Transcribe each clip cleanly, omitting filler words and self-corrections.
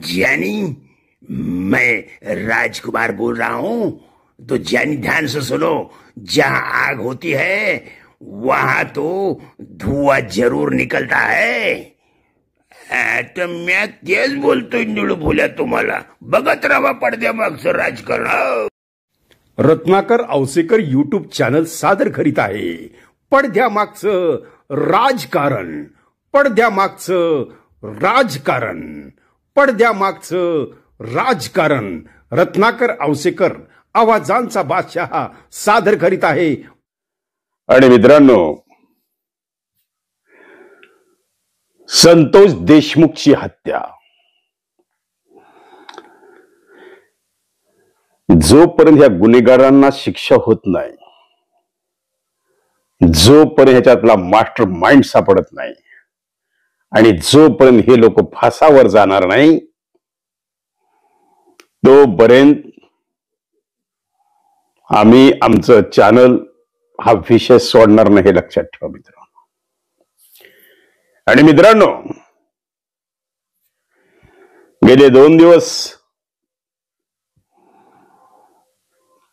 ज्ञानी, मैं राजकुमार बोल रहा हूं। तो ज्ञानी ध्यान से सुनो, जहां आग होती है वहां तो धुआं जरूर निकलता है। तर मी तेच बोलतोय निळू फुल्या तुम्हाला। बघत राहा पडद्यामागचं राजकारण। रत्नाकर औसेकर यूट्यूब चॅनल सादर करीत आहे पडद्यामागचं राजकारण, पडद्यामागचं राजकारण, पडद्यामागचं राजकारण। रत्नाकर औसेकर आवाजांचा बादशाह सादर करीत आहे। आणि मित्रांनो, संतोष देशमुखची हत्या जोपर्यंत या गुन्हेगारांना शिक्षा होत नाही, जोपर्यंत ह्याच्यातला मास्टर माइंड सापडत नाही आणि जोपर्यंत हे लोक फासावर जाणार नाही, तोपर्यंत आम्ही आमचं चॅनल हा विषय सोडणार नाही, हे लक्षात ठेवा मित्रांनो। आणि मित्रांनो, गेले 2 दिवस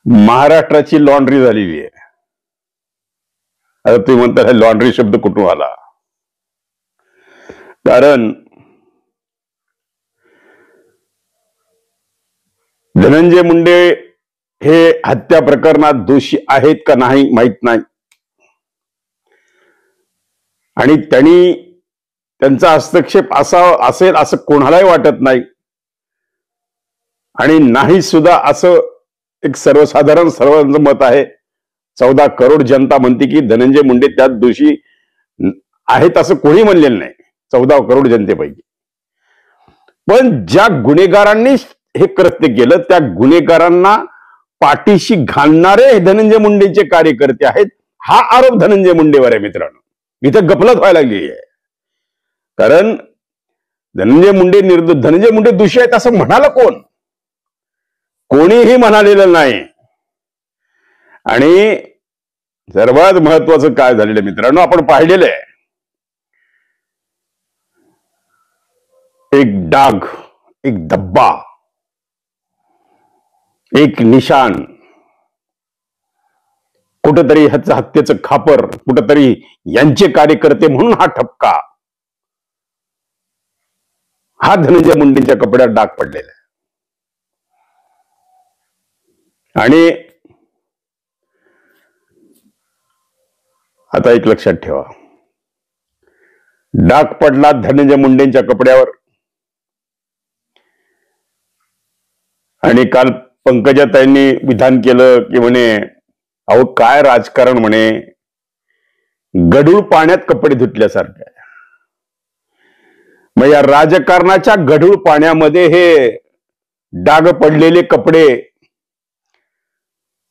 महाराष्ट्राची लॉन्ड्री झालेली आहे। आता तुम्ही म्हणता लॉन्ड्री शब्द कुठून आला? कारण धनंजय मुंडे हे हत्या प्रकरणात दोषी आहेत का नाही माहित नाही, आणि त्यांचा हस्तक्षेप असेल असं कोणालाही वाटत नाही, आणि नाही सुद्धा असं एक सर्वसाधारण सर्वांचं मत आहे। 14 करोड जनता म्हणते की धनंजय मुंडे त्यात दोषी आहेत, असं कोणी म्हणलेलं नाही 14 करोड जनतेपैकी। पण ज्या गुन्हेगारांनी हे कृत्य केलं त्या गुन्हेगारांना पाठीशी घालणारे धनंजय मुंडेंचे कार्यकर्ते आहेत, हा आरोप धनंजय मुंडेवर आहे मित्रांनो। इथं गफलत व्हायला लागली आहे, कारण धनंजय मुंडे दोषी आहेत असं म्हणाला कोण? कोणीही म्हणालेलं नाही। आणि सर्वात महत्वाचं काय झालेलं मित्रांनो, आपण पाहिलेलं आहे, एक डाग, एक धब्बा, एक निशाण, कुठेतरी ह्याचं हत्येचं खापर, कुठेतरी यांचे कार्यकर्ते म्हणून हा ठपका, हा धनंजय मुंडेंच्या कपड्यात डाग पडलेला आहे। आणि आता एक लक्षात ठेवा, डाग पडला धनंजय मुंडेंच्या कपड्यावर। आणि काल पंकजाताईंनी विधान केलं की म्हणे अहो काय राजकारण, म्हणे गढूळ पाण्यात कपडे धुतल्यासारखे आहे। मग या राजकारणाच्या गढूळ पाण्यामध्ये हे डाग पडलेले कपडे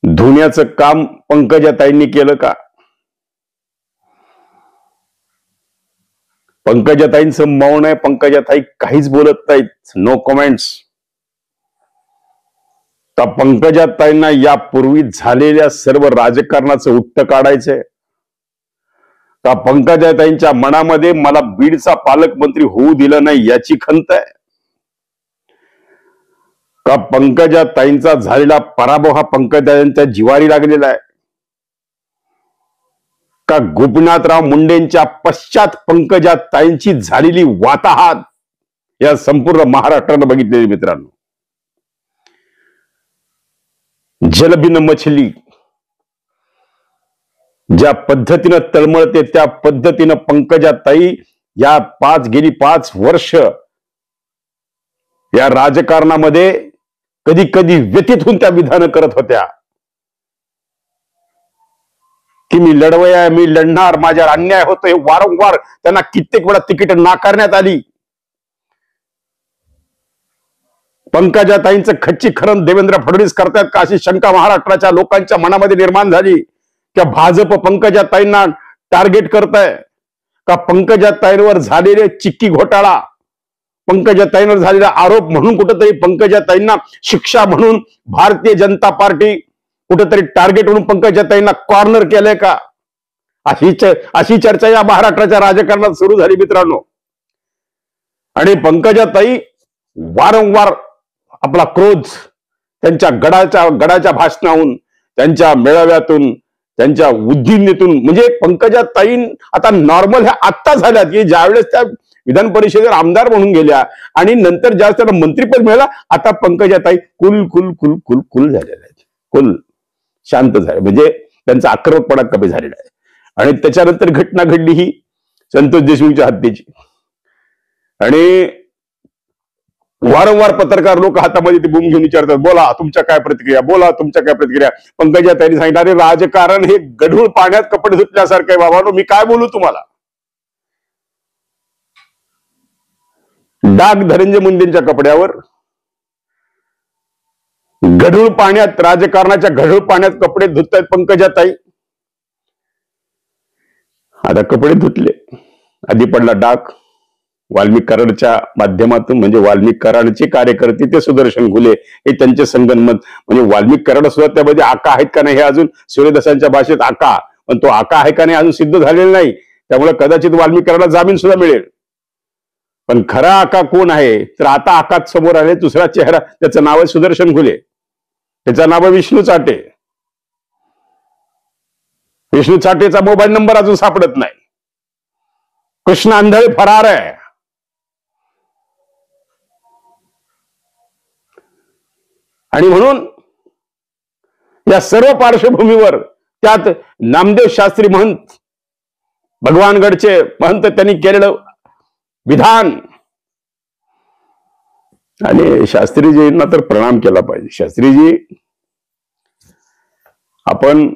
धुण्याचं काम पंकजाताईंनी केलं का? पंकजाताईंचं मौन आहे, पंकजाताई काहीच बोलत नाहीत, नो कमेंट्स। तर पंकजाताईंना यापूर्वी झालेल्या सर्व राजकारणाचं उत्तर काढायचंय का? पंकजाताईंच्या मनामध्ये मला बीडचा पालकमंत्री होऊ दिलं नाही याची खंत आहे का? पंकजाताईंचा झालेला पराभव हा पंकजाताईंच्या जिवारी लागलेला आहे का? गोपीनाथराव मुंडेंच्या पश्चात पंकजाताईंची झालेली वाताहात या संपूर्ण महाराष्ट्रानं बघितलेली मित्रांनो। जलबिन मछली ज्या पद्धतीनं तळमळते त्या पद्धतीनं पंकजाताई या गेली 5 वर्ष या राजकारणामध्ये कधी कधी व्यथित होऊन त्या विधान करत होत्या की मी लढवया, मी लढणार, माझ्यावर अन्याय होतोय। वारंवार त्यांना कित्येक वेळा तिकीट नाकारण्यात आली। पंकजाताईंचं खच्चीकरण देवेंद्र फडणवीस करतात का अशी शंका महाराष्ट्राच्या लोकांच्या मनामध्ये निर्माण झाली। त्या भाजप पंकजाताईंना टार्गेट करताय का? पंकजाताईंवर झालेले चिक्की घोटाळा, पंकजाताईंवर झालेला आरोप म्हणून कुठेतरी पंकजाताईंना शिक्षा म्हणून भारतीय जनता पार्टी कुठेतरी टार्गेट म्हणून पंकजाताईंना कॉर्नर केलंय का? अशी चर्चा या महाराष्ट्राच्या राजकारणात सुरू झाली मित्रांनो। आणि पंकजाताई वारंवार आपला क्रोध त्यांच्या गडाच्या भाषणाहून, त्यांच्या मेळाव्यातून, त्यांच्या उद्दिनेतून, म्हणजे पंकजाताई आता नॉर्मल ह्या आत्ता झाल्यात की ज्यावेळेस त्या विधान परिषदेवर आमदार म्हणून गेल्या आणि नंतर ज्यावेळेस त्यांना मंत्रिपद मिळालं, आता पंकजाताई कुल कुल कुल कुल कुल झालेल्या आहेत, कुल शांत झाले, म्हणजे त्यांचा आक्रमकपणा कमी झालेला आहे. आणि त्याच्यानंतर घटना घडली ही संतोष देशमुखच्या हत्येची, आणि वारंवार पत्रकार लोक हातामध्ये ती बूम घेऊन विचारतात, बोला तुमच्या काय प्रतिक्रिया, बोला तुमच्या काय प्रतिक्रिया. पंकजाताईंनी सांगितलं, अरे राजकारण हे गढूळ पाण्यात कपडे धुतल्यासारखं आहे बाबा, मी काय बोलू तुम्हाला. डाग धनंजय मुंडेंच्या कपड्यावर, गढूळ पाण्यात, राजकारणाच्या गढूळ पाण्यात कपडे धुतायत पंकजाताई. आता कपडे धुतले, आधी पडला डाग. वाल्मिक कराडच्या माध्यमातून, म्हणजे वाल्मिक कराडचे कार्यकर्ते ते सुदर्शन घुले हे त्यांचे संगनमत, म्हणजे वाल्मिक कराड सुद्धा त्यामध्ये आका आहेत का नाही हे अजून सूर्यदासांच्या भाषेत आका, पण तो आका आहे का नाही अजून सिद्ध झालेला नाही. त्यामुळे कदाचित वाल्मिक कराडला जामीन सुद्धा मिळेल. पण खरा आका कोण आहे तर आता आकात समोर आले दुसरा चेहरा, त्याचं नाव आहे सुदर्शन घुले, त्याचं नाव आहे विष्णू चाटे. विष्णू चाटेचा मोबाईल नंबर अजून सापडत नाही. कृष्ण आंधळे फरार आहे. आणि म्हणून या सर्व पार्श्वभूमीवर त्यात नामदेव शास्त्री महंत, भगवानगडचे महंत, त्यांनी केलेलं विधान, आणि शास्त्रीजींना तर प्रणाम केला पाहिजे. शास्त्रीजी, आपण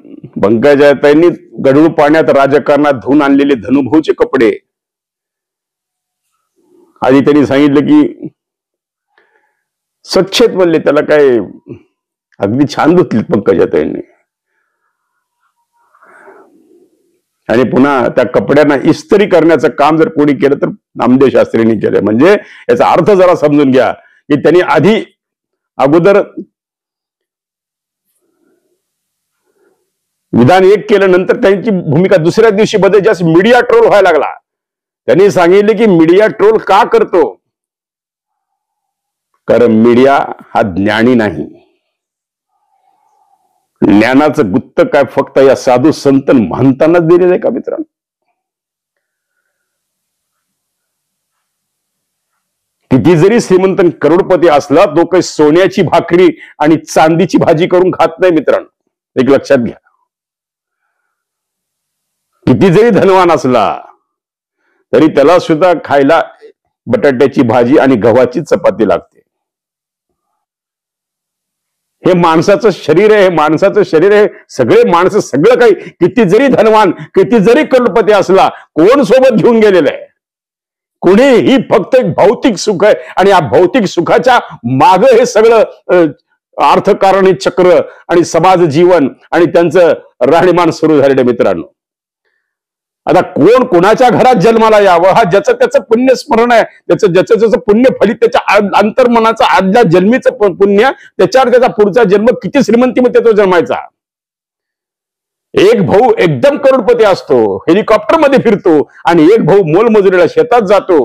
पंकजाताईंनी गढूळ पाण्यात राजकारणात धुवून आणलेले धनुभाऊचे कपडे, आधी त्यांनी सांगितलं की स्वच्छेत म्हणले, त्याला काय अगदी छान धुतली पंकजाताईंनी, आणि पुन्हा त्या कपड्यांना इस्त्री करण्याचं काम जर कोणी केलं तर नामदेव शास्त्रींनी केलं. म्हणजे याचा अर्थ जरा समजून घ्या की त्यांनी अगोदर विधान एक केलं, नंतर त्यांची भूमिका दुसऱ्या दिवशी बदल, जास्त मीडिया ट्रोल व्हायला लागला. त्यांनी सांगितले की मीडिया ट्रोल का करतो, कारण मीडिया हा ज्ञानी नाही. ज्ञानाचं गुत्त काय फक्त या साधू संत महंतांनाच दिलेलं आहे का मित्रांनो? किती जरी श्रीमंत करोडपती असला, तो काही सोन्याची भाकरी आणि चांदीची भाजी करून खात नाही मित्रांनो, एक लक्षात घ्या. किती जरी धनवान असला तरी त्याला सुद्धा खायला बटाट्याची भाजी आणि गव्हाची चपाती लागते. हे माणसाचं शरीर आहे, हे माणसाचं शरीर आहे. सगळे माणसं, सगळं काही, किती जरी धनवान, किती जरी करोडपती असला, कोण सोबत घेऊन गेलेलं आहे? कुणीही. फक्त एक भौतिक सुख आहे, आणि या भौतिक सुखाच्या माग हे सगळं अर्थकारण चक्र आणि समाज जीवन आणि त्यांचं राहणीमान सुरू झालेलं मित्रांनो. आता कोण कोणाच्या घरात जन्माला यावं, हा ज्याचं त्याचं पुण्य स्मरण आहे, ज्याचं पुण्य फलित, त्याच्या अंतर्मनाचं आदल्या जन्मीचं पुण्य, त्याच्यावर त्याचा पुढचा जन्म किती श्रीमंतीमध्ये तो जन्मायचा. एक भाऊ एकदम करोडपती असतो, हेलिकॉप्टरमध्ये फिरतो, आणि एक भाऊ मोलमजुरीला शेतात जातो.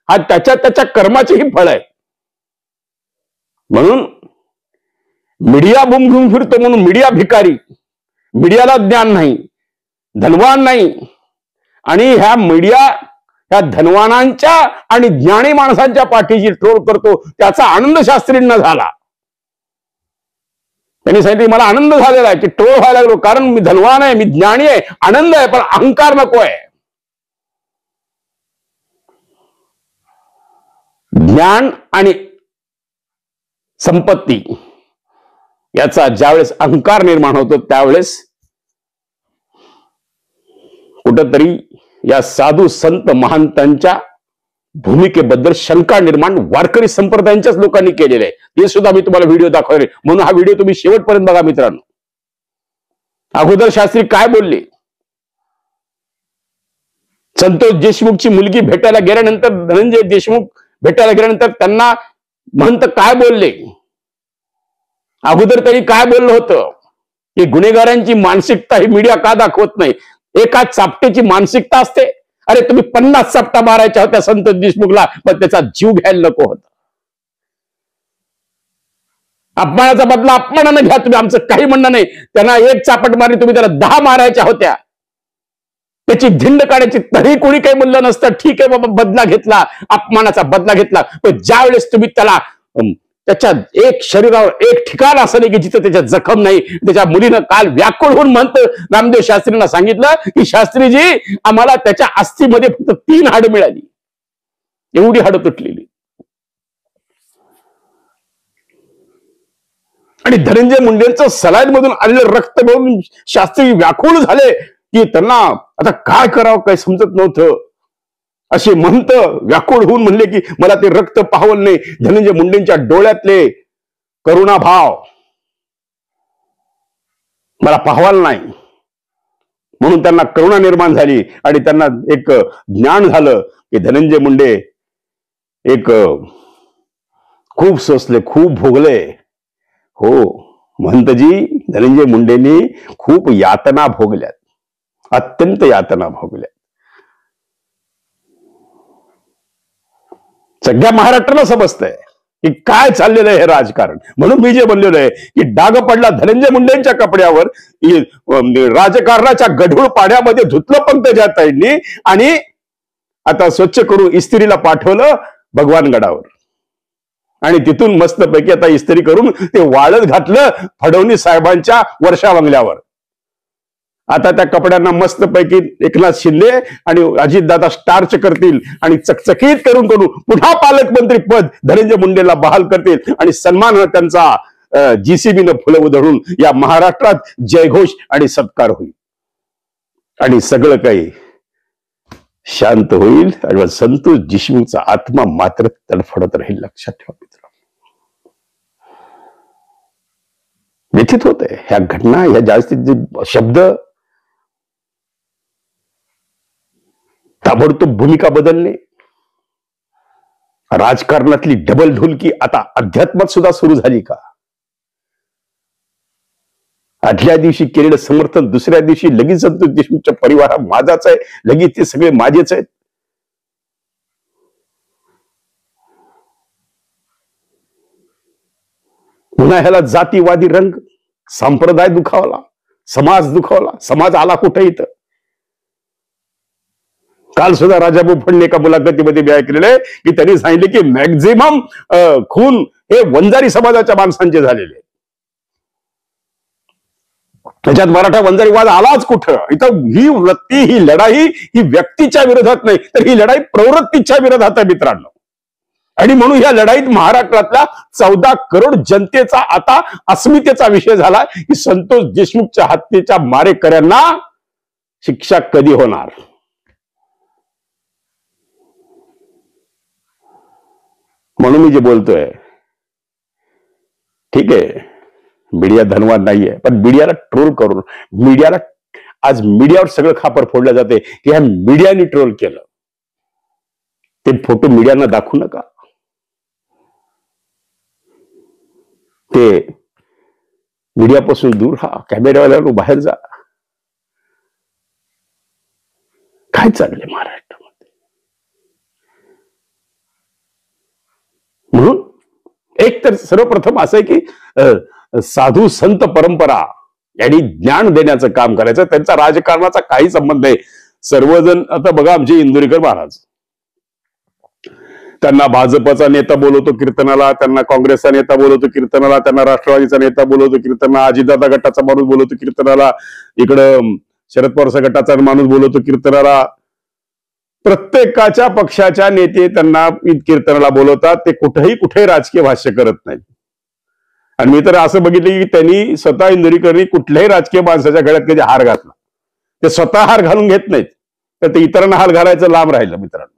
हा त्याच्या कर्माचेही फळ आहे. म्हणून मीडिया बूम घेऊन फिरतो म्हणून मीडिया भिकारी, मीडियाला ज्ञान नाही, धनवान नाही. आणि ह्या मीडिया ह्या धनवानांच्या आणि ज्ञानी माणसांच्या पाठीची ट्रोल करतो. त्याचा आनंद शास्त्रींना झाला. त्यांनी सांगितलं मला आनंद झालेला आहे की ट्रोल व्हायला लागलो, कारण मी धनवान आहे, मी ज्ञानी आहे, आनंद आहे, पण अहंकार नको आहे. ज्ञान आणि संपत्ती याचा ज्यावेळेस अहंकार निर्माण होतो, त्यावेळेस कुठंतरी या साधू संत महंतांच्या भूमिकेबद्दल शंका निर्माण वारकरी संप्रदायांच्याच लोकांनी केलेले आहे. हे सुद्धा मी तुम्हाला व्हिडिओ दाखवले, म्हणून हा व्हिडिओ तुम्ही शेवटपर्यंत बघा मित्रांनो. अगोदर शास्त्री काय बोलले, संतोष देशमुखची मुलगी भेटायला गेल्यानंतर, धनंजय देशमुख भेटायला गेल्यानंतर त्यांना महंत काय बोलले, अगोदर त्यांनी काय बोललं होतं की गुन्हेगारांची मानसिकता ही मीडिया का दाखवत नाही. एका चापटेची मानसिकता असते. अरे तुम्ही 50 चापटा मारायच्या होत्या संतोष देशमुखला, पण त्याचा जीव घ्यायला नको होता. अपमानाचा बदला अपमानानं घ्या तुम्ही, आमचं काही म्हणणं नाही. त्यांना एक चापट मारली, तुम्ही त्याला 10 मारायच्या होत्या. त्याची धिंड काढायची, तरी कोणी काही म्हणलं नसतं. ठीक आहे बाबा, बदला घेतला, अपमानाचा बदला घेतला. पण ज्यावेळेस तुम्ही त्याला त्याच्या एक शरीरावर एक ठिकाण असं नाही की जिथं त्याच्या जखम नाही. त्याच्या मुलीनं काल व्याकुळ होऊन म्हणतं नामदेव शास्त्रींना सांगितलं की शास्त्रीजी, आम्हाला त्याच्या अस्थिमध्ये फक्त 3 हाडं मिळाली, एवढी हाडं तुटलेली. आणि धनंजय मुंडेंचं सलाईन मधून आलेलं रक्त बघून शास्त्री व्याकुळ झाले की त्यांना आता काय करावं काही समजत नव्हतं. असे म्हणत व्याकुळ होऊन म्हणले की मला ते रक्त पाहावं नाही. धनंजय मुंडेंच्या डोळ्यातले करुणाभाव मला पाहावाल नाही, म्हणून त्यांना करुणा निर्माण झाली आणि त्यांना एक ज्ञान झालं की धनंजय मुंडे एक खूप सोसले, खूप भोगले. हो महंतजी, धनंजय मुंडेंनी खूप यातना भोगल्यात, अत्यंत यातना भोगल्यात. सगळ्या महाराष्ट्राला समजतंय की काय चाललेलं आहे हे राजकारण. म्हणून मी जे म्हणलेलं आहे की डाग पडला धनंजय मुंडेंच्या कपड्यावर, राजकारणाच्या गढूळ पाण्यामध्ये धुतलं पंकजाताईंनी आणि आता स्वच्छ करून इस्त्रीला पाठवलं भगवानगडावर आणि तिथून मस्तपैकी आता इस्त्री करून ते वाळत घातलं फडणवीस साहेबांच्या वर्षा बंगल्यावर. आता त्या कपड्यांना मस्तपैकी एकनाथ शिंदे आणि अजितदादा स्टार्च करतील आणि चकचकीत करून पुन्हा पालकमंत्री पद धनंजय मुंडेला बहाल करतील आणि सन्मान त्यांचा जीसीबीनं फुलं उधळून या महाराष्ट्रात जयघोष आणि सत्कार होईल आणि सगळं काही शांत होईल आणि संतोष देशमुखचा आत्मा मात्र तडफडत राहील. लक्षात ठेवा मित्र, व्यथित होते ह्या घटना, ह्या जास्तीत शब्द, ताबडतोब भूमिका बदलणे, राजकारणातली डबल ढोलकी आता अध्यात्मात सुद्धा सुरू झाली का? आदल्या दिवशी केलेलं समर्थन दुसऱ्या दिवशी लगेच संतोष देशमुखच्या परिवार माझाच आहे, लगेच ते सगळे माझेच आहेत. पुन्हा ह्याला जातीवादी रंग, संप्रदाय दुखावला, समाज दुखावला. समाज आला कुठे इथं? काल सुद्धा राजाभाऊ फडणे एका मुलाखतीमध्ये मी ऐकलेलं आहे की त्यांनी सांगितले की मॅक्झिमम खून हे वंजारी समाजाच्या माणसांचे झालेले. त्याच्यात मराठा वंजारी वाद आलाच कुठं? इथं ही वृत्ती, ही लढाई ही व्यक्तीच्या विरोधात नाही, तर ही लढाई प्रवृत्तीच्या विरोधात आहे मित्रांनो. आणि म्हणून या लढाईत महाराष्ट्रातल्या 14 करोड जनतेचा आता अस्मितेचा विषय झाला की संतोष देशमुखच्या हत्येच्या मारेकऱ्यांना शिक्षा कधी होणार. म्हणून मी जे बोलतोय, ठीक आहे मीडिया धनवान नाहीये, पण मीडियाला ट्रोल करून, मीडियाला आज मीडियावर सगळं खापर फोडलं जाते की ह्या मीडियाने ट्रोल केलं. ते फोटो मीडियाना दाखवू नका, ते मीडियापासून दूर राहा, कॅमेऱ्यावाल्यावर बाहेर जा. काय चाललंय महाराष्ट्रामध्ये? म्हणून एक तर सर्वप्रथम असं आहे की साधू संत परंपरा यांनी ज्ञान देण्याचं काम करायचं, त्यांचा राजकारणाचा काही संबंध नाही. सर्वजण आता बघा, आमचे इंदुरीकर महाराज, त्यांना भाजपचा नेता बोलवतो कीर्तनाला, त्यांना काँग्रेसचा नेता बोलवतो कीर्तनाला, त्यांना राष्ट्रवादीचा नेता बोलवतो कीर्तनाला, अजितदादा गटाचा माणूस बोलवतो कीर्तनाला, इकडं शरद पवारचा गटाचा माणूस बोलवतो कीर्तनाला. प्रत्येकाच्या पक्षाच्या नेते त्यांना कीर्तनाला बोलवतात. ते कुठेही राजकीय भाष्य करत नाहीत. आणि मी तर असं बघितलं की त्यांनी स्वतः इंदुरीकरांनी कुठल्याही राजकीय माणसाच्या गळ्यात कधी हार घातला. ते स्वतः हार घालून घेत नाहीत, तर ते इतरांना हार घालायचं लांब राहिलं मित्रांनो.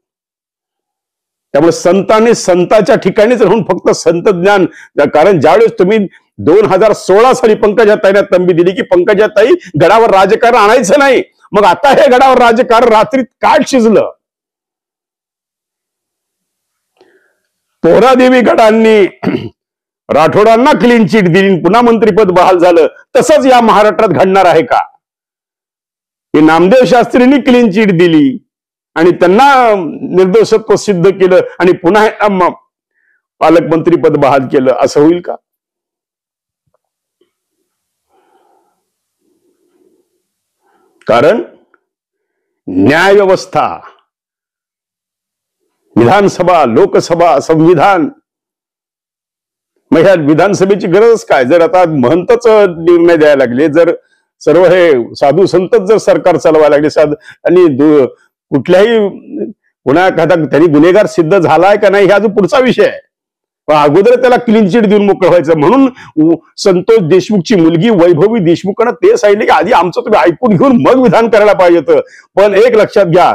त्यामुळे संतांनी संताच्या ठिकाणीच राहून फक्त संत ज्ञान, कारण ज्यावेळेस तुम्ही 2016 साली पंकजाताईंना तंबी दिली की पंकजाताई गडावर राजकारण आणायचं नाही, मग आता हे गडावर राजकारण रात्रीत काय शिजलं? पोहरादेवी गडांनी राठोडांना क्लीन चिट दिली, पुन्हा मंत्रीपद बहाल झालं. तसंच या महाराष्ट्रात घडणार आहे का? हे नामदेव शास्त्रींनी क्लीन चिट दिली आणि त्यांना निर्दोषत्व सिद्ध केलं आणि पुन्हा पालकमंत्री पद बहाल केलं, असं होईल का? कारण न्याय व्यवस्था, विधानसभा, लोकसभा, संविधान, मग ह्या विधानसभेची गरज काय? जर आता महंतच निर्णय द्यायला लागले, जर सर्व हे साधू संतच जर सरकार चालवायला लागले, आणि कुठल्याही पुन्हा एखादा त्यांनी गुन्हेगार सिद्ध झालाय का नाही हा जो पुढचा विषय आहे, पण अगोदर त्याला क्लीन चिट देऊन मोकळं व्हायचं. म्हणून संतोष देशमुखची मुलगी वैभवी देशमुखांना ते सांगितले की आधी आमचं तुम्ही ऐकून घेऊन मग विधान करायला पाहिजे होतं. पण एक लक्षात घ्या,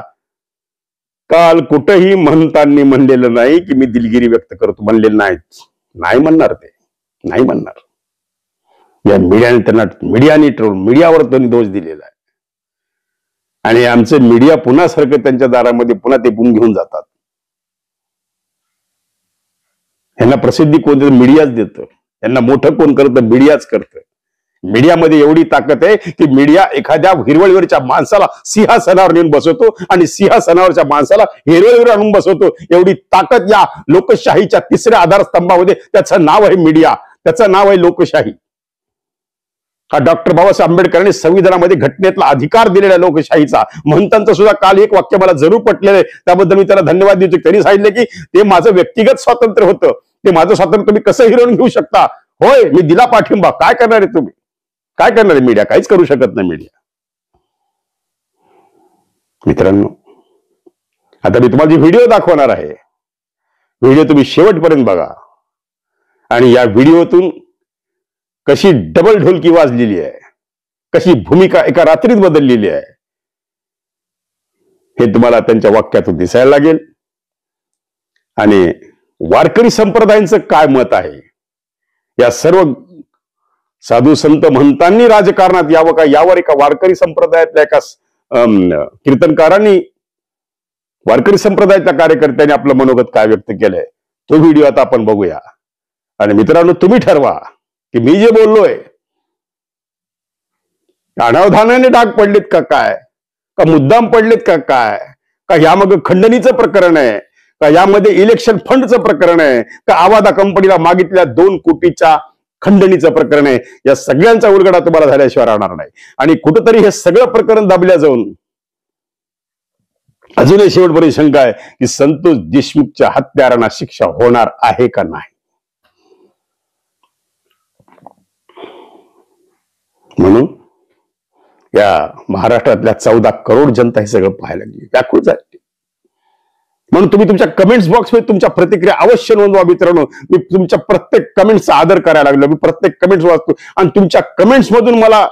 काल कुठंही महंतांनी म्हणलेलं नाही की मी दिलगिरी व्यक्त करतो, म्हणलेलं नाही म्हणणार, ते नाही म्हणणार. या मीडियावर त्यांनी दोष दिलेला आहे, आणि आमचं मीडिया पुन्हा सारखं त्यांच्या दारामध्ये पुन्हा ते पुन घेऊन जातात. यांना प्रसिद्धी कोण देतं? मीडियाच देतं. यांना मोठं कोण करतं? मीडियाच करतं. मीडियामध्ये एवढी ताकद आहे की मीडिया एखाद्या हिरवळीवरच्या माणसाला सिंहासनावर नेऊन बसवतो आणि सिंहासनावरच्या माणसाला हिरवळीवर आणून बसवतो. एवढी ताकद या लोकशाहीच्या तिसऱ्या आधारस्तंभामध्ये, त्याचं नाव आहे मीडिया, त्याचं नाव आहे लोकशाही. हा डॉक्टर बाबासाहेब आंबेडकरांनी संविधानामध्ये घटनेतला अधिकार दिलेला लोकशाहीचा. महंतांचं सुद्धा काल एक वाक्य मला जरूर पटलेलं आहे, त्याबद्दल मी त्याला धन्यवाद देतो. त्यांनी सांगितलं की ते माझं व्यक्तिगत स्वातंत्र्य होतं, ते माझं स्वातंत्र्य तुम्ही कसं हिरवून घेऊ शकता? होय, मी दिला पाठिंबा. काय करणार आहे तुम्ही? काय करणार आहे मीडिया? काहीच करू शकत नाही मीडिया. मित्रांनो, आता मी तुम्हाला जी व्हिडिओ दाखवणार आहे, व्हिडिओ तुम्ही शेवटपर्यंत बघा, आणि या व्हिडिओतून कशी डबल ढोलकी वाजलेली आहे, कशी भूमिका एका रात्रीत बदललेली आहे, हे तुम्हाला त्यांच्या वाक्यातून दिसायला लागेल. आणि वारकरी संप्रदायांचं काय मत आहे, या सर्व साधू संत महंतांनी राजकारणात यावं का, यावर एका वारकरी संप्रदायातल्या एका कीर्तनकारांनी, वारकरी संप्रदायाच्या कार्यकर्त्यांनी आपलं मनोगत काय व्यक्त केलंय, तो व्हिडिओ आता आपण बघूया. आणि मित्रांनो, तुम्ही ठरवा की मी जे बोललोय अनावधानाने डाग पडलेत का काय, का मुद्दाम पडलेत का काय, का यामागे खंडणीचं प्रकरण आहे, का यामध्ये इलेक्शन फंडचं प्रकरण आहे, का आवादा कंपनीला मागितल्या 2 कोटीच्या खंडणीचं प्रकरण आहे. या सगळ्यांचा उलगडा तुम्हाला झाल्याशिवाय राहणार नाही. आणि कुठंतरी हे सगळं प्रकरण दाबल्या जाऊन अजूनही शेवटपर्यंत शंका आहे की संतोष देशमुखच्या हत्यारांना शिक्षा होणार आहे का नाही. म्हणून या महाराष्ट्रातल्या 14 करोड जनता हे सगळं पाहायला लागली, व्याकुळ झाली. म्हणून तुम्ही तुमच्या कमेंट्स बॉक्समध्ये तुमच्या प्रतिक्रिया अवश्य नोंदवा मित्रांनो. मी तुमच्या प्रत्येक कमेंट्सचा आदर करायला लागलो. मी प्रत्येक कमेंट्स वाचतो आणि तुमच्या कमेंट्स मधून मला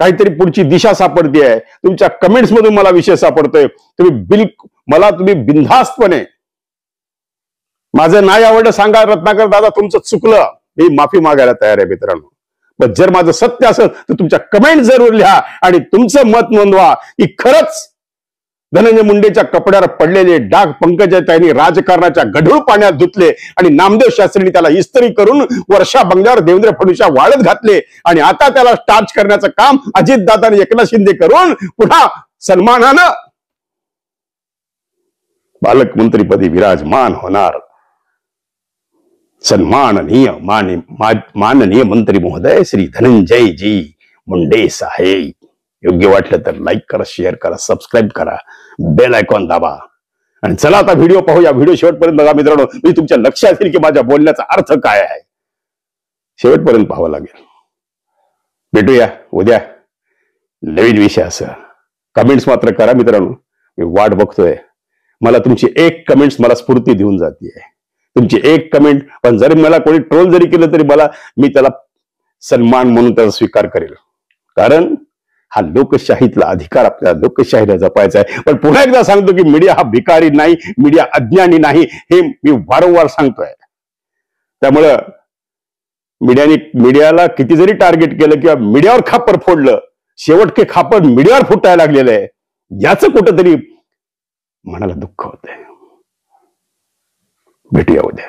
काहीतरी पुढची दिशा सापडते आहे, तुमच्या कमेंट्स मधून मला विषय सापडतोय. तुम्ही बिनधास्तपणे माझं नाही आवडलं सांगा, रत्नाकर दादा तुमचं चुकलं, मी माफी मागायला तयार आहे मित्रांनो. पण जर माझं सत्य असेल तर तुमच्या कमेंट जरूर लिहा आणि तुमचं मत नोंदवा की खरंच धनंजय मुंडेच्या कपड्यावर पडलेले डाग पंकजाताईंनी राजकारणाच्या गढूळ पाण्यात धुतले आणि नामदेव शास्त्रींनी त्याला इस्त्री करून वर्षा बंगल्यावर देवेंद्र फडणवीसच्या वाळत घातले, आणि आता त्याला स्टार्च करण्याचं काम अजितदादांनी एकनाथ शिंदे करून पुन्हा सन्मानानं पालकमंत्रीपदी विराजमान होणार. सन्माननीय माननीय मंत्री महोदय श्री धनंजय जी मुंडे साहेब. योग्य वाटलं तर लाईक करा, शेअर करा, सबस्क्राईब करा, बेल आयकॉन दाबा. आणि चला आता व्हिडिओ पाहूया. व्हिडिओ शेवटपर्यंत बघा मित्रांनो, मी तुमच्या लक्षात येईल की माझ्या बोलण्याचा अर्थ काय आहे. शेवटपर्यंत पाहावं लागेल. भेटूया उद्या नवीन विषय असं. कमेंट्स मात्र करा मित्रांनो, मी वाट बघतोय. मला तुमची एक कमेंट्स मला स्फूर्ती देऊन जाते, तुमची एक कमेंट. पण जरी मला कोणी ट्रोल जरी केलं तरी मी त्याला सन्मान म्हणून त्याचा स्वीकार करेल, कारण हा लोकशाहीतला अधिकार आपल्याला लोकशाहीला जपायचा आहे. पण पुन्हा एकदा सांगतो की मीडिया हा भिकारी नाही, मीडिया अज्ञानी नाही, हे मी वारंवार सांगतोय. त्यामुळं मीडियाला किती जरी टार्गेट केलं किंवा मीडियावर खापर फोडलं, शेवटके खापर मीडियावर फुटायला लागलेलं आहे, याचं कुठंतरी मनाला दुःख होतंय. भेटूया उद्या,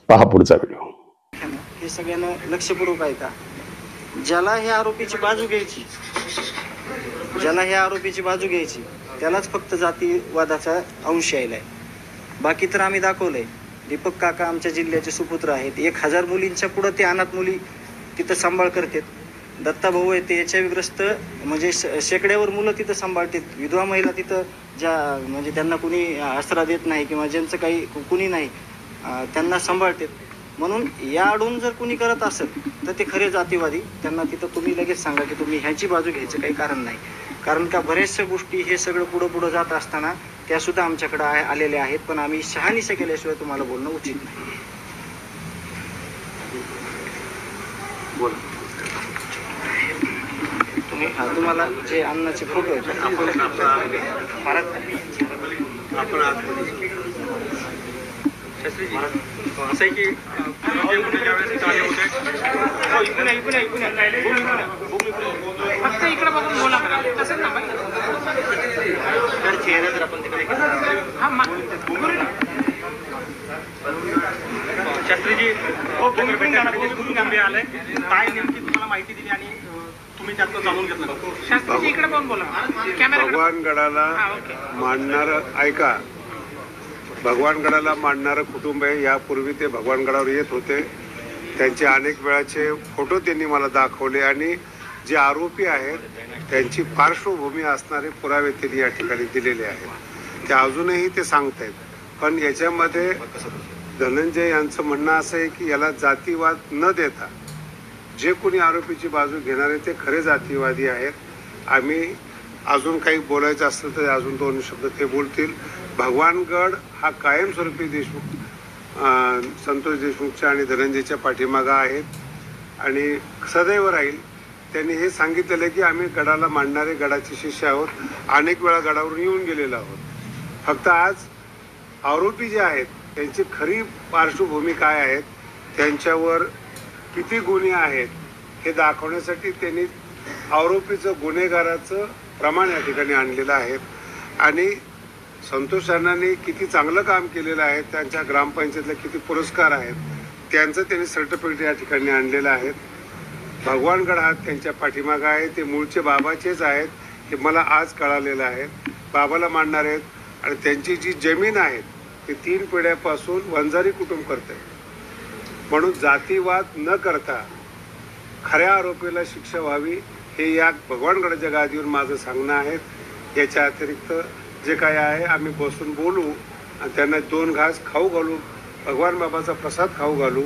पहा पुढचा व्हिडिओ. हे सगळ्यांना लक्षपूर्वक ऐका. ज्याला ह्या आरोपीची बाजू घ्यायची, त्यालाच फक्त जातीवादाचा अंश यायलाय. बाकी तर आम्ही दाखवलंय. दीपक काका आमच्या जिल्ह्याचे सुपुत्र आहेत. 1000 मुलींच्या पुढे ते अनाथ मुली तिथं सांभाळ करतात. दत्ता भाऊ आहे ते एच आय व्ही ग्रस्त म्हणजे शेकड्यावर मुलं तिथं सांभाळतात. विधवा महिला तिथं ज्या म्हणजे त्यांना कुणी आसरा देत नाही किंवा ज्यांचं काही कुणी नाही त्यांना सांभाळतात. म्हणून या आडून जर कुणी करत असेल तर ते खरे जातीवादी. त्यांना तिथं तुम्ही लगेच सांगा की तुम्ही ह्याची बाजू घ्यायचं काही कारण नाही. कारण का बऱ्याचशा गोष्टी हे सगळं पुढं जात असताना त्या सुद्धा आमच्याकडे आलेल्या आहेत. पण आम्ही शहानिशा केल्याशिवाय तुम्हाला बोलणं उचित नाही. बोला तुम्ही. तुम्हाला जे अन्नाचे फोटो आहेत असं आहे की फक्त इकडे बघून बोला तसंच ना शास्त्रीजी आलंय काय नेमकी तुम्हाला माहिती दिली आणि तुम्ही त्यातलं जाणून घेतलं. शास्त्रीजी इकडे बघून बोला. भगवानगडाला मांडणारं ऐका. भगवानगडाला मांडणारं कुटुंब आहे. यापूर्वी ते भगवानगडावर येत होते. त्यांचे अनेक वेळाचे फोटो त्यांनी मला दाखवले आणि जे आरोपी आहेत त्यांची पार्श्वभूमी असणारे पुरावे त्यांनी या ठिकाणी दिलेले आहेत. ते अजूनही ते सांगतायत. पण याच्यामध्ये धनंजय यांचं म्हणणं असं आहे की याला जातीवाद न देता जे कोणी आरोपीची बाजू घेणारे ते खरे जातीवादी आहेत. आम्ही अजून काही बोलायचं असेल तर अजून 2 शब्द ते बोलतील. भगवानगड हा कायमस्वरूपी संतोष देशमुखच्या आणि धनंजयच्या पाठीमागं आहेत आणि सदैव राहील. त्यांनी हे सांगितलेलं की आम्ही गडाला मांडणारे गडाचे शिष्य आहोत. अनेक वेळा गडावरून येऊन गेलेलो आहोत. फक्त आज आरोपी जे आहेत त्यांची खरी पार्श्वभूमी काय आहेत, त्यांच्यावर किती गुन्हे आहेत हे दाखवण्यासाठी त्यांनी आरोपीचं गुन्हेगाराचं प्रमाण या ठिकाणी आणलेलं आहे. आणि संतोष अण्णांनी किती चांगलं काम केलेलं आहे, त्यांच्या ग्रामपंचायतीला किती पुरस्कार आहेत त्यांचं त्यांनी सर्टिफिकेट या ठिकाणी आणलेलं आहे. भगवानगड हा त्यांच्या पाठीमागं आहे. ते मूळचे बाबाचेच आहेत हे मला आज कळालेलं आहे. बाबाला मानणार आहेत आणि त्यांची जी जमीन आहे ती 3 पिढ्यापासून वंजारी कुटुंब करते. म्हणून जातीवाद न करता खऱ्या आरोपीला शिक्षा व्हावी हे या भगवानगडाच्या गादीवर माझं सांगणं आहे. याच्या अतिरिक्त जे काय आहे आम्ही बसून बोलू आणि त्यांना 2 घास खाऊ घालू, भगवान बाबाचा प्रसाद खाऊ घालू,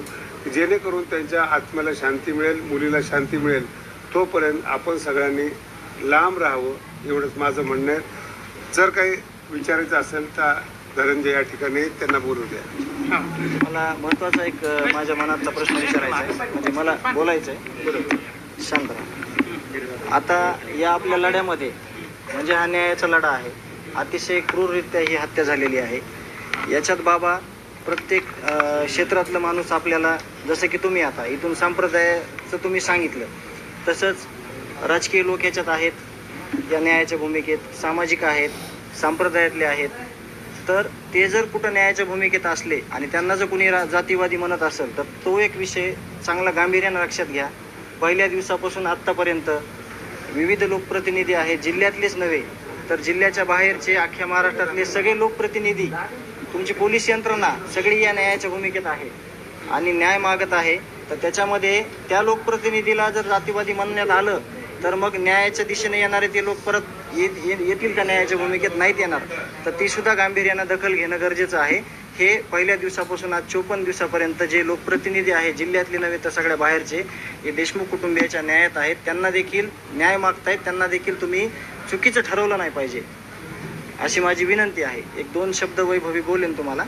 जेणेकरून त्यांच्या आत्म्याला शांती मिळेल, मुलीला शांती मिळेल. तोपर्यंत आपण सगळ्यांनी लांब राहावं एवढंच माझं म्हणणं आहे. जर काही विचारायचं असेल तर धनंजय या ठिकाणी त्यांना बोलू द्या. मला महत्वाचा एक माझ्या मनातला प्रश्न विचारायचा आहे, म्हणजे मला बोलायचं आहे. शांत राहा. आता या आपल्या लढ्यामध्ये म्हणजे हा न्यायाचा लढा आहे. अतिशय क्रूररित्या ही हत्या झालेली आहे. याच्यात बाबा प्रत्येक क्षेत्रातलं माणूस आपल्याला, जसं की तुम्ही आता इथून संप्रदायाचं तुम्ही सांगितलं, तसंच राजकीय लोक याच्यात आहेत या न्यायाच्या भूमिकेत, सामाजिक आहेत, संप्रदायातले आहेत. तर ते जर कुठं न्यायाच्या भूमिकेत असले आणि त्यांना जर कुणी जातीवादी म्हणत असेल तर तो एक विषय चांगला गांभीर्यानं लक्षात घ्या. पहिल्या दिवसापासून आत्तापर्यंत विविध लोकप्रतिनिधी आहेत, जिल्ह्यातलेच नव्हे तर जिल्ह्याच्या बाहेरचे, अख्ख्या महाराष्ट्रातले सगळे लोकप्रतिनिधी, तुमची पोलीस यंत्रणा सगळी या न्यायाच्या भूमिकेत आहे आणि न्याय मागत आहे. तर त्याच्यामध्ये त्या लोकप्रतिनिधीला जर जातीवादी म्हणण्यात आलं तर मग न्यायाच्या दिशेने येणारे ते लोक परत येतील का न्यायाच्या भूमिकेत? नाहीत येणार. तर ती सुद्धा गांभीर्यानं दखल घेणं गरजेचं आहे. हे पहिल्या दिवसापासून आज 54 दिवसापर्यंत जे लोकप्रतिनिधी आहेत, जिल्ह्यातले नव्हे तर सगळ्या बाहेरचे, हे देशमुख कुटुंबियाच्या न्यायात आहेत. त्यांना देखील न्याय मागतायत, त्यांना देखील तुम्ही चुकीचं ठरवलं नाही पाहिजे अशी माझी विनंती आहे. 1-2 शब्द वैभवी बोलेन तुम्हाला.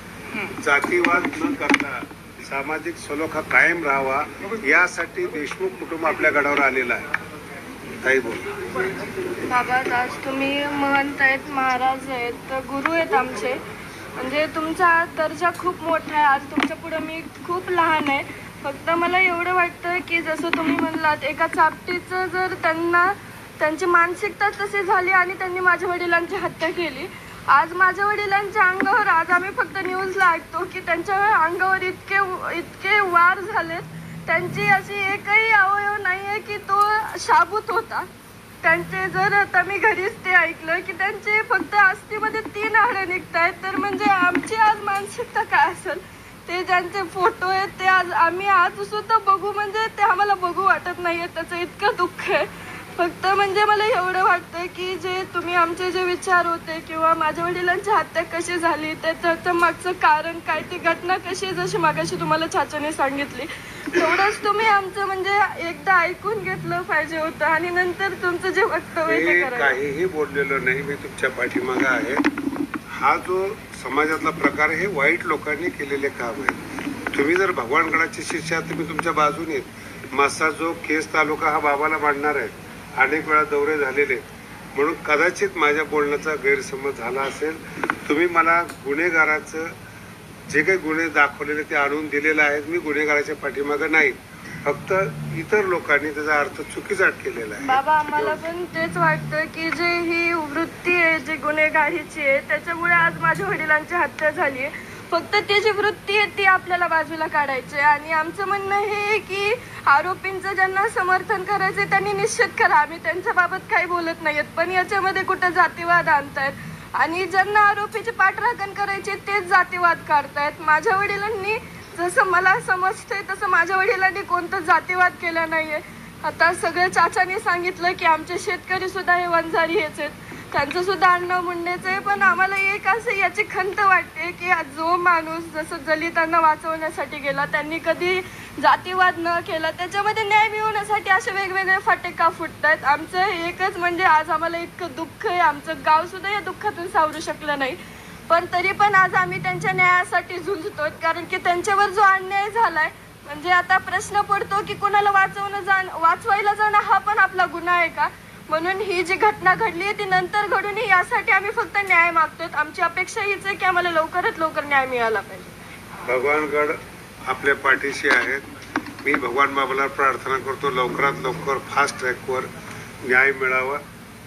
जातीवाद न करता सामाजिक सलोखा कायम राहावा यासाठी देशमुख कुटुंब आपल्या गडावर आलेलं आहे. काही बोल बाबा, आज तुम्ही महंत आहेत, महाराज आहेत, गुरु आहेत आमचे. म्हणजे तुमचा दर्जा खूप मोठा आहे. आज तुमच्या पुढे मी खूप लहान आहे. फक्त मला एवढं वाटतं की जसं तुम्ही म्हणलात, एका चापटीचं जर त्यांची मानसिकता तशी झाली आणि त्यांनी माझ्या वडिलांची हत्या केली. आज माझ्या वडिलांच्या अंगावर, आज आम्ही फक्त न्यूजला ऐकतो की त्यांच्या अंगावर इतके वार झालेत. त्यांची अशी एकही अवयव नाही आहे की तो शाबूत होता. त्यांचे जर आता मी घरीच ते ऐकलं की त्यांचे फक्त अस्थिमध्ये 3 हाडं निघत आहेत. तर म्हणजे आमची आज मानसिकता काय असेल ते ज्यांचे फोटो आहेत ते आम्ही आज सुद्धा बघू म्हणजे ते आम्हाला बघू वाटत नाहीये. त्याचं इतकं दुःख आहे. फक्त म्हणजे मला एवढं वाटतं की जे तुम्ही आमचे जे विचार होते किंवा माझ्या वडिलांची हत्या कशी झाली त्याचं मागचं कारण काय, ती घटना कशी, जशी मागाशी तुम्हाला चाचाने सांगितली, तेवढंच तुम्ही आमचं म्हणजे एकदा ऐकून घेतलं पाहिजे होतं आणि नंतर तुमचं जे वक्तव्य ते करायचं. काहीही बोललेलं नाही, मी तुमच्या पाठीमागे आहे. हा जो समाजातला प्रकार हे वाईट लोकांनी केलेले काम आहे. तुम्ही जर भगवानगडाचे शिष्य आहात, तुम्ही तुमच्या बाजूने आहेत. मासा जो केस तालुका हा बाबाला मांडणार आहे, अनेक वेळा दौरे झालेले, म्हणून कदाचित माझ्या बोलण्याचा गैरसमज झाला असेल. तुम्ही मला गुन्हेगाराचं जे काही गुन्हे दाखवलेले ते आणून दिलेले आहेत. मी गुन्हेगाराच्या पाठीमागे नाही, फक्त इतर लोकांनी त्याचा अर्थ चुकीचा केलेला आहे. बाबा आम्हाला पण तेच वाटतं की जे ही वृत्ती आहे जी गुन्हेगारीची आहे त्याच्यामुळे आज माझ्या वडिलांची हत्या झाली आहे. फक्त ती जी वृत्ती आहे ती आपल्याला बाजूला काढायची आहे. आणि आमचं म्हणणं हे आहे की आरोपींचं ज्यांना समर्थन करायचं त्यांनी निश्चित करा, आम्ही त्यांच्या बाबत काही बोलत नाहीयेत, पण याच्यामध्ये कुठं जातीवाद आणतायत आणि ज्यांना आरोपीची पाठराखण करायची तेच जातीवाद काढतायत. माझ्या वडिलांनी जसं मला समजतंय तसं माझ्या वडिलांनी कोणतं जातीवाद केला नाहीये. आता सगळं चाचाने सांगितलं की आमचे शेतकरी सुद्धा हे वंजारी हेच आहेत, त्यांचं सुद्धा अण्णा मुंडेच आहे. पण आम्हाला एक असं याची खंत वाटते की जो माणूस जसं दलितांना वाचवण्यासाठी गेला त्यांनी कधी जातीवाद न केला, त्याच्यामध्ये न्याय मिळवण्यासाठी असे वेगवेगळे फाटे का फुटतात. आमचं एकच म्हणजे आज आम्हाला इतकं दुःख आहे, आमचं गाव सुद्धा या दुःखातून सावरू शकलं नाही, पण तरी पण आज आम्ही त्यांच्या न्यायासाठी झुंजतो. कारण की त्यांच्यावर जो अन्याय झालाय म्हणजे आता प्रश्न पडतो की कोणाला वाचवायला जाणं हा पण आपला गुन्हा आहे का. म्हणून ही जी घटना घडली आहे ती नंतर घडून यासाठी आम्ही फक्त न्याय मागतोय. आमची अपेक्षा हीच आहे की आम्हाला लवकरात लवकर न्याय मिळाला पाहिजे. भगवानगड आपल्या पाठीशी आहेत. मी भगवान बाबाला प्रार्थना करतो लवकरात लवकर फास्ट ट्रॅकवर न्याय मिळावा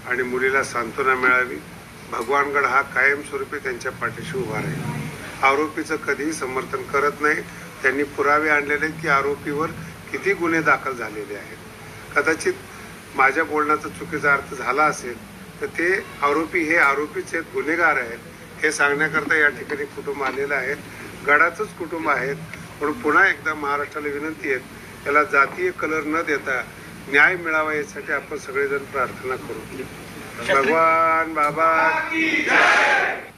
आणि मुलीला सांत्वना मिळावी. भगवानगड हा कायमस्वरूपी त्यांच्या पाठीशी उभा राहील. आरोपीचं कधीही समर्थन करत नाही. त्यांनी पुरावे आणलेले की आरोपीवर किती गुन्हे दाखल झालेले आहेत. कदाचित माझ्या बोलण्याचा चुकीचा अर्थ झाला असेल तर ते आरोपी हे आरोपीच आहेत, गुन्हेगार आहेत हे सांगण्याकरता या ठिकाणी कुटुंब आलेलं आहे. गडाचंच कुटुंब आहेत. म्हणून पुन्हा एकदा महाराष्ट्राला विनंती आहे, त्याला जातीय कलर न देता न्याय मिळावा यासाठी आपण सगळेजण प्रार्थना करू. भगवान बाबा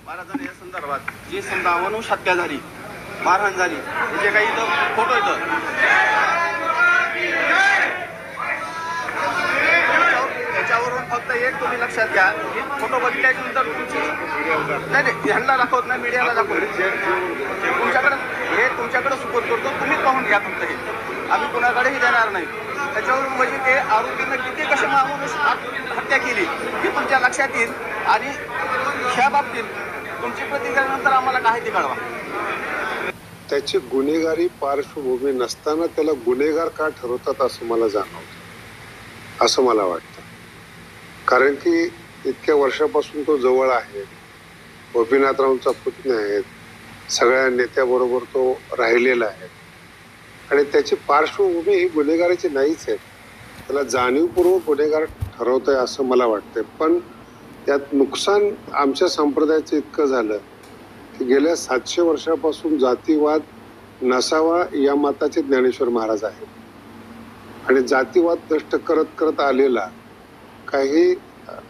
महाराजांनी या संदर्भात जी समजा अमानुष हत्या झाली, मारहाण झाली, जे काही इथं फोटो येतं त्याच्यावरून फक्त एक तुम्ही लक्षात घ्या की फोटो बघितल्यानंतर तुमची नाही ह्यांना दाखवत नाही, मीडियाला दाखवत तुमच्याकडे सुपोर्ट करतो, तुम्ही पाहून घ्या. फक्त हे आम्ही कुणाकडेही देणार नाही. त्याच्यावरून म्हणजे ते आरोपीनं किती कशी माणूस हत्या केली हे तुमच्या लक्षात येईल आणि ह्या बाबतीत तुमची प्रतिक्रिया नंतर आम्हाला काय ते कळवा. त्याची गुन्हेगारी पार्श्वभूमी नसताना त्याला गुन्हेगार का ठरवतात असं मला जाणवतं, असं मला वाटतं. कारण की इतक्या वर्षापासून तो जवळ आहे, गोपीनाथरावांचा पुतण्या आहेत, सगळ्या नेत्याबरोबर तो राहिलेला आहे आणि त्याची पार्श्वभूमी ही गुन्हेगाराची नाहीच आहे. त्याला जाणीवपूर्वक गुन्हेगार ठरवतोय असं मला वाटतंय. पण त्यात नुकसान आमच्या संप्रदायाचं इतकं झालं की गेल्या 700 वर्षापासून जातीवाद नसावा या मताचे ज्ञानेश्वर महाराज आहेत आणि जातीवाद नष्ट करत करत आलेला काही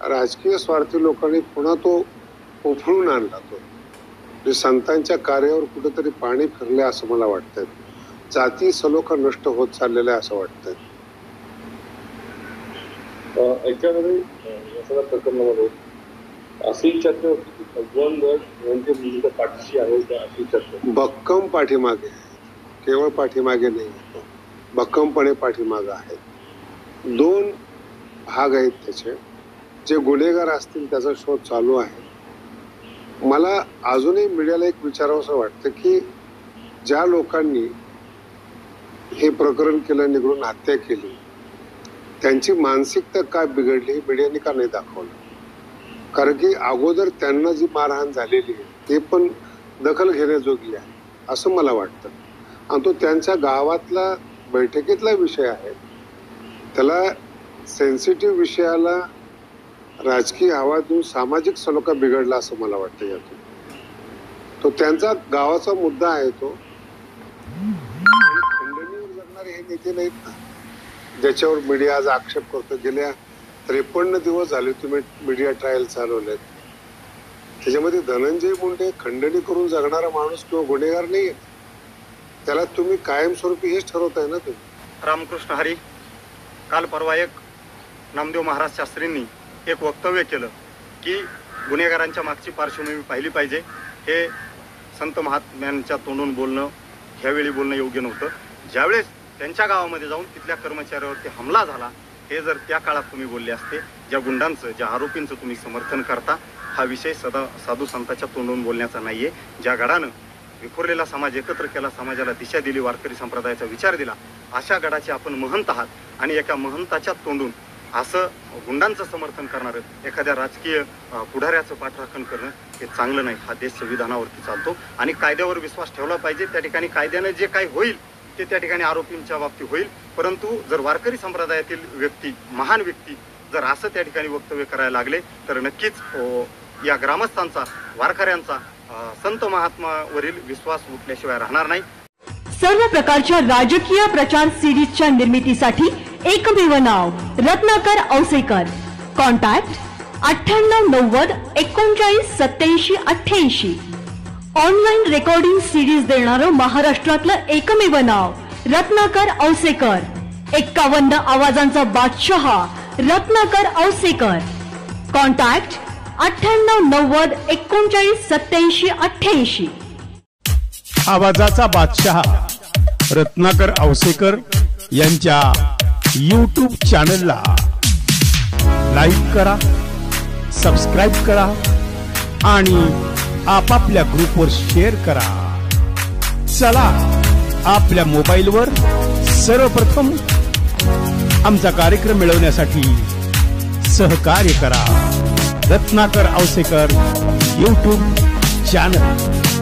राजकीय स्वार्थी लोकांनी पुन्हा तो उफळून आणला. तो संतांच्या कार्यावर कुठेतरी पाणी फिरले असं मला वाटतंय. जाती सलोखा नष्ट होत चाललेला आहे असं वाटतंय. याच्यामध्ये या सगळ्या प्रकरणामध्ये अशी चर्चा होती की भगवानगड यांच्या मुलीच्या पाठीशी आहे त्या अशी चर्चा भक्कम पाठीमागे, केवळ पाठीमागे नाही, भक्कमपणे पाठीमागे आहेत. 2 भाग आहेत त्याचे. जे गुन्हेगार असतील त्याचा शोध चालू आहे. मला अजूनही मीडियाला एक विचारावंसं वाटतं की ज्या लोकांनी हे प्रकरण केलं, निघून हत्या केली, त्यांची मानसिकता काय बिघडली हे मीडियाने का नाही दाखवलं. कारण की अगोदर त्यांना जी मारहाण झालेली आहे ते पण दखल घेण्याजोगी आहे असं मला वाटतं. आणि तो त्यांच्या गावातला बैठकीतला विषय आहे. त्याला सेन्सिटिव्ह विषयाला राजकीय हवा देऊन सामाजिक सलोखा बिघडला असं मला वाटतं. यातून तो त्यांचा गावाचा मुद्दा आहे. तो करणारे हे नेते नाहीत ना, ज्याच्यावर मीडिया आज आक्षेप करतो. गेल्या 53 दिवस झाले तुम्ही मीडिया ट्रायल चालवलेत. त्याच्यामध्ये धनंजय मुंडे खंडणी करून जगणारा माणूस किंवा गुन्हेगार नाहीये. त्याला तुम्ही कायमस्वरूपी हेच ठरवताय ना तुम्ही. रामकृष्ण हरी, काल परवा एक नामदेव महाराज शास्त्रींनी एक वक्तव्य केलं की गुन्हेगारांच्या मागची पार्श्वभूमी पाहिली पाहिजे. हे संत महात्म्यांच्या तोंडून बोलणं, ह्यावेळी बोलणं योग्य नव्हतं. ज्यावेळेस त्यांच्या गावामध्ये जाऊन तिथल्या कर्मचाऱ्यावरती हमला झाला, हे जर त्या काळात तुम्ही बोलले असते, ज्या गुंडांचं, ज्या आरोपींचं तुम्ही समर्थन करता, हा विषय साधू संतांच्या तोंडून बोलण्याचा नाहीये. ज्या गडानं विखुरलेला समाज एकत्र केला, समाजाला दिशा दिली, वारकरी संप्रदायाचा विचार दिला, अशा गडाचे आपण महंत आहात. आणि एका महंताच्या तोंडून असं गुंडांचं समर्थन करणारं एखाद्या राजकीय पुढाऱ्याचं पाठराखण करणं हे चांगलं नाही. हा देश संविधानावरती चालतो आणि कायद्यावर विश्वास ठेवला पाहिजे. त्या ठिकाणी कायद्याने जे काही होईल ते त्या ठिकाणी आरोपींच्या बाबतीत होईल. परंतु जर वारकरी संप्रदायातील व्यक्ती, महान व्यक्ती जर असं त्या ठिकाणी वक्तव्य करायला लागले तर नक्कीच या ग्रामस्थांचा, वारकऱ्यांचा संत महात्मावरील विश्वास उठल्याशिवाय राहणार नाही. सर्व प्रकारच्या राजकीय प्रचार सिरीजच्या निर्मितीसाठी एकमेव नाव Ratnakar Ausekar. Contact 9890 39 87 88. Online recording series देणारं महाराष्ट्रातलं एकमेव नाव रत्नाकर औसेकर. 51 आवाजांचा बादशाह रत्नाकर औसेकर. कॉन्टॅक्ट 9890 39 87 88. आवाजाचा बादशाह रत्नाकर औसेकर यांच्या YouTube चॅनलला लाईक करा, सबस्क्राईब करा आणि आपापल्या ग्रुपवर शेअर करा. चला आपल्या मोबाईलवर सर्वप्रथम आमचा कार्यक्रम मिळवण्यासाठी सहकार्य करा. Ratnakar Ausekar YouTube channel.